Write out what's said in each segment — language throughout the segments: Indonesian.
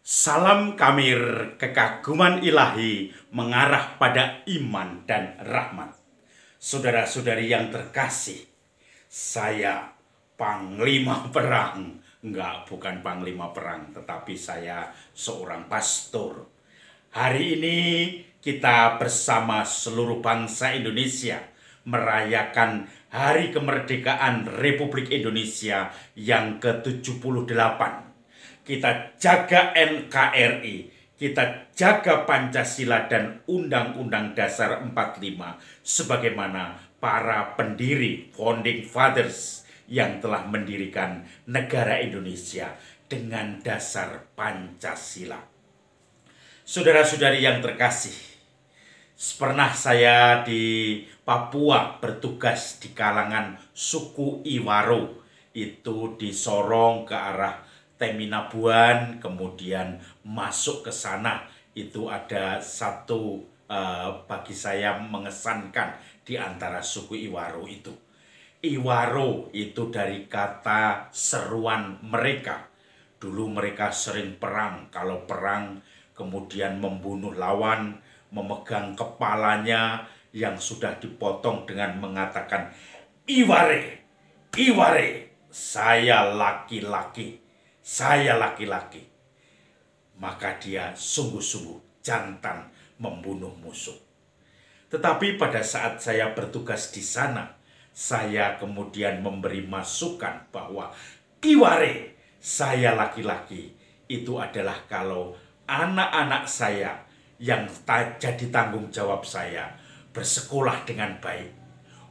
Salam Kamir, kekaguman ilahi mengarah pada iman dan rahmat. Saudara-saudari yang terkasih, saya panglima perang. Bukan panglima perang, tetapi saya seorang pastor. Hari ini kita bersama seluruh bangsa Indonesia merayakan Hari Kemerdekaan Republik Indonesia yang ke-78. Kita jaga NKRI, kita jaga Pancasila dan Undang-Undang Dasar 45 sebagaimana para pendiri Founding Fathers yang telah mendirikan negara Indonesia dengan dasar Pancasila. Saudara-saudari yang terkasih, pernah saya di Papua bertugas di kalangan suku Iwaro, itu di Sorong ke arah Teminabuan, kemudian masuk ke sana. Itu ada satu bagi saya mengesankan di antara suku Iwaro itu. Iwaro itu dari kata seruan mereka. Dulu mereka sering perang. Kalau perang kemudian membunuh lawan, memegang kepalanya yang sudah dipotong dengan mengatakan, "Iware, Iware, saya laki-laki. Saya laki-laki." Maka dia sungguh-sungguh jantan membunuh musuh. Tetapi pada saat saya bertugas di sana, saya kemudian memberi masukan bahwa Iware, saya laki-laki, itu adalah kalau anak-anak saya yang jadi tanggung jawab saya bersekolah dengan baik,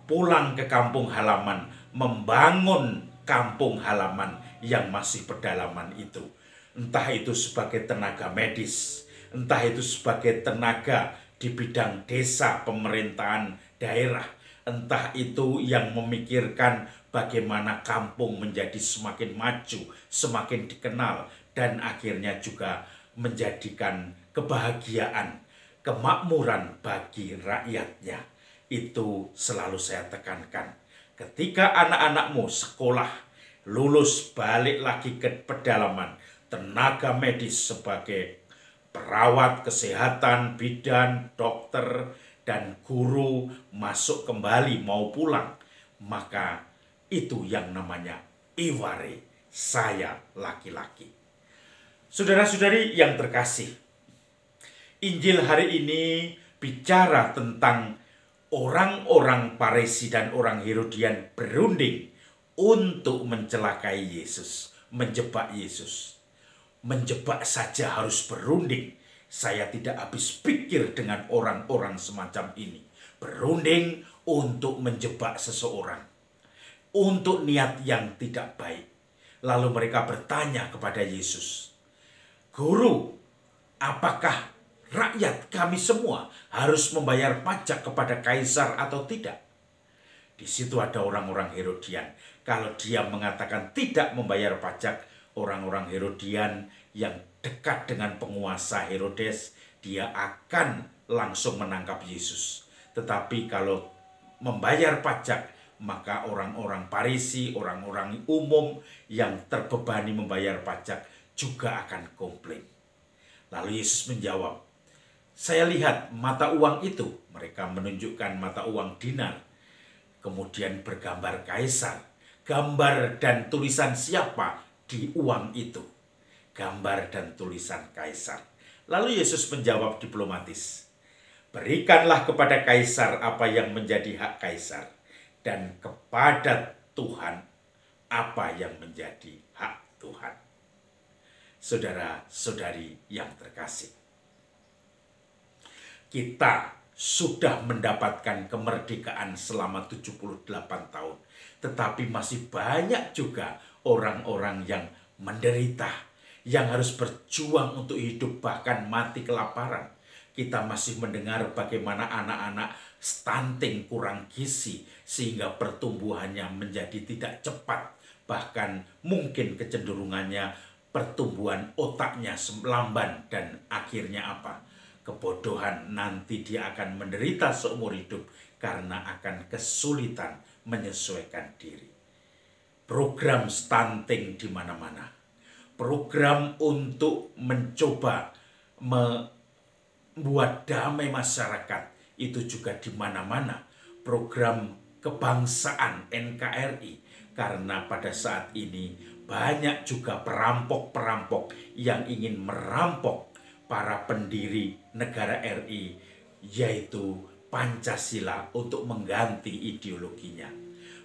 pulang ke kampung halaman, membangun kampung halaman yang masih pedalaman itu. Entah itu sebagai tenaga medis, entah itu sebagai tenaga di bidang desa pemerintahan daerah, entah itu yang memikirkan bagaimana kampung menjadi semakin maju, semakin dikenal, dan akhirnya juga menjadikan kebahagiaan, kemakmuran bagi rakyatnya. Itu selalu saya tekankan. Ketika anak-anakmu sekolah, lulus balik lagi ke pedalaman, tenaga medis sebagai perawat kesehatan, bidan, dokter, dan guru masuk kembali mau pulang, maka itu yang namanya Iware, saya laki-laki. Saudara-saudari yang terkasih, Injil hari ini bicara tentang orang-orang Farisi dan orang Herodian berunding untuk mencelakai Yesus, menjebak Yesus. Menjebak saja harus berunding. Saya tidak habis pikir dengan orang-orang semacam ini. Berunding untuk menjebak seseorang, untuk niat yang tidak baik. Lalu mereka bertanya kepada Yesus, "Guru, apakah rakyat kami semua harus membayar pajak kepada kaisar atau tidak?" Di situ ada orang-orang Herodian. Kalau dia mengatakan tidak membayar pajak, orang-orang Herodian yang dekat dengan penguasa Herodes, dia akan langsung menangkap Yesus. Tetapi kalau membayar pajak, maka orang-orang Farisi, orang-orang umum yang terbebani membayar pajak juga akan komplain. Lalu Yesus menjawab, "Saya lihat mata uang itu." Mereka menunjukkan mata uang dinar. Kemudian bergambar kaisar. Gambar dan tulisan siapa di uang itu? Gambar dan tulisan kaisar. Lalu Yesus menjawab diplomatis, "Berikanlah kepada kaisar apa yang menjadi hak kaisar, dan kepada Tuhan apa yang menjadi hak Tuhan." Saudara-saudari yang terkasih, kita sudah mendapatkan kemerdekaan selama 78 tahun. Tetapi masih banyak juga orang-orang yang menderita, yang harus berjuang untuk hidup bahkan mati kelaparan. Kita masih mendengar bagaimana anak-anak stunting, kurang gizi, sehingga pertumbuhannya menjadi tidak cepat. Bahkan mungkin kecenderungannya pertumbuhan otaknya lamban, dan akhirnya apa? Kebodohan. Nanti dia akan menderita seumur hidup karena akan kesulitan menyesuaikan diri. Program stunting di mana-mana. Program untuk mencoba membuat damai masyarakat itu juga di mana-mana. Program kebangsaan NKRI, karena pada saat ini banyak juga perampok-perampok yang ingin merampok para pendiri negara RI, yaitu Pancasila, untuk mengganti ideologinya.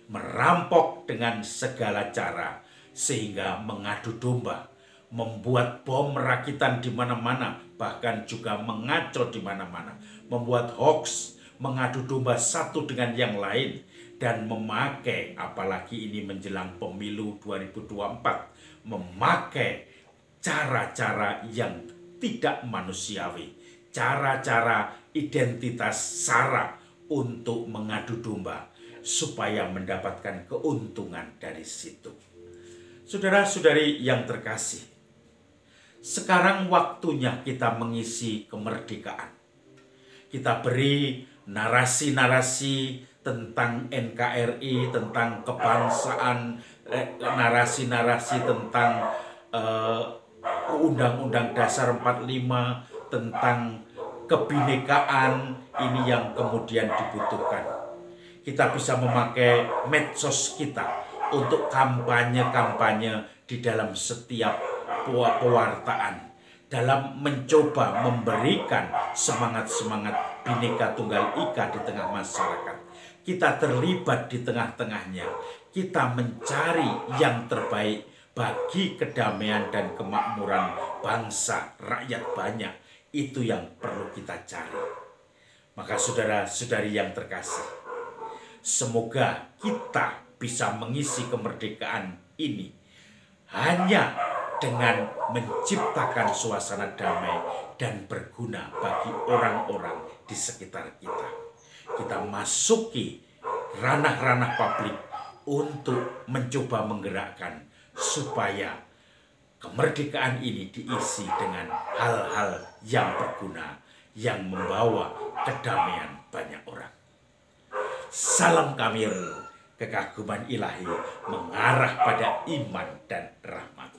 Merampok dengan segala cara sehingga mengadu domba, membuat bom rakitan di mana-mana, bahkan juga mengaco di mana-mana, membuat hoax, mengadu domba satu dengan yang lain, dan memakai, apalagi ini menjelang pemilu 2024, memakai cara-cara yang tidak manusiawi, cara-cara identitas SARA untuk mengadu domba supaya mendapatkan keuntungan dari situ. Saudara-saudari yang terkasih, sekarang waktunya kita mengisi kemerdekaan. Kita beri narasi-narasi tentang NKRI, tentang kebangsaan, narasi-narasi tentang Undang-Undang Dasar 45, tentang kebinekaan, ini yang kemudian dibutuhkan. Kita bisa memakai medsos kita untuk kampanye-kampanye di dalam setiap pewartaan, dalam mencoba memberikan semangat-semangat Bhinneka Tunggal Ika di tengah masyarakat. Kita terlibat di tengah-tengahnya. Kita mencari yang terbaik bagi kedamaian dan kemakmuran bangsa, rakyat banyak. Itu yang perlu kita cari. Maka saudara-saudari yang terkasih, semoga kita bisa mengisi kemerdekaan ini hanya dengan menciptakan suasana damai dan berguna bagi orang-orang di sekitar kita. Kita masuki ranah-ranah publik untuk mencoba menggerakkan supaya kemerdekaan ini diisi dengan hal-hal yang berguna, yang membawa kedamaian banyak orang. Salam Kamil, kekaguman ilahi mengarah pada iman dan rahmat.